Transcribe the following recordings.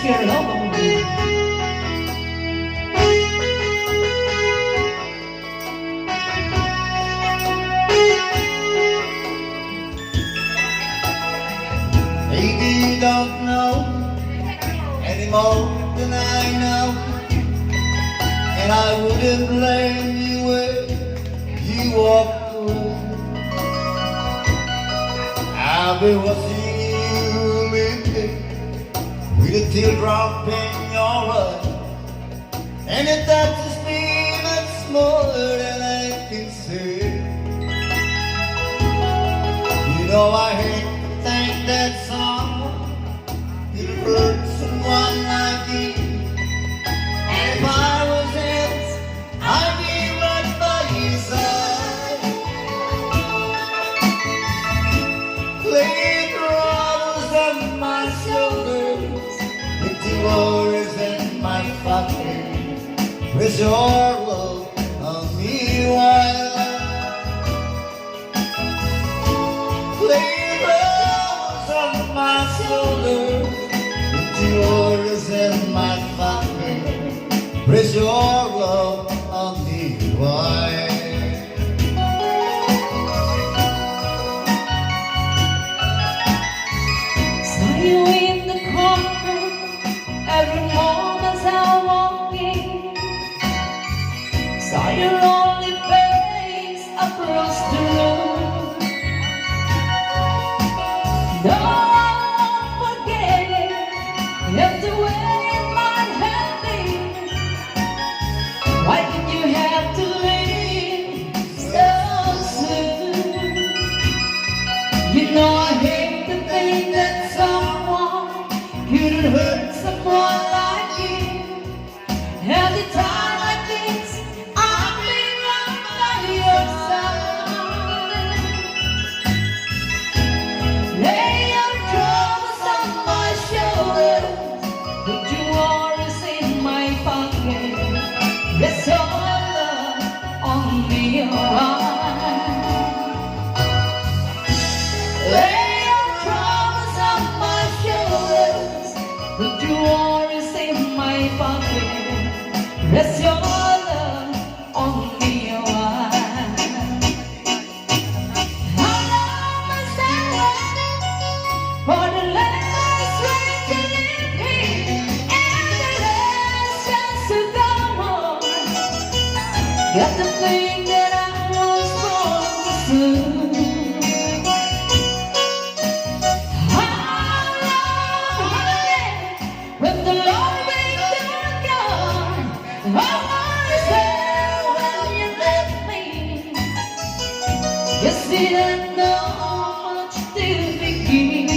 your love on me. Maybe you don't know any more than I know, and I wouldn't blame you when you walked away. I'll be watching you leave with a teardrop in your eye, and it touches me much more than I can say. You know I hate to think that someone could hurt someone like you, and if I was it, I'd be right by your side. Lay troubles on my shoulders, empty worries in my pocket, with your love on me while lay troubles on my shoulders, empty worries in my pocket, with your love on me while Saw you in the corner every moment I walk in. Saw your lonely face across the room. No, I won't forget if the way mine had been. Why did you have to leave so soon? You know I hate to think that someone could hurt someone like you. Every time like this, I'll be right by your side. Lay your troubles on my shoulders, put your worries in my pocket. Rest your love on me, alright. Lay your troubles on my shoulders, put your worries in my pocket. Rest your love on me, alright. How long must I wait for the last rain to leave me and the last chance to go on? Got the thing that I was born to soon. How long, honey, when the Lord will turn gone? I was there when you left me. You didn't know how much to begin.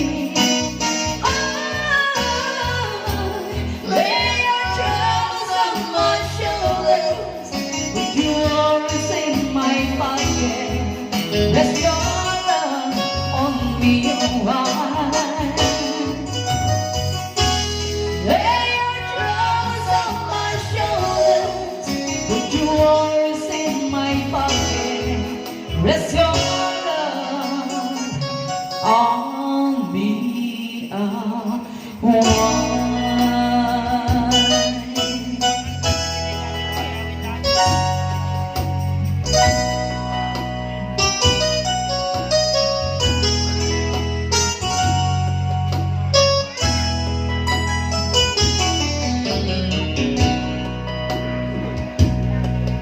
Lay your troubles on my shoulders, put your worries in my pocket. Rest your love on me, alright. Lay your troubles on my shoulders, put your worries in my pocket. Rest your love on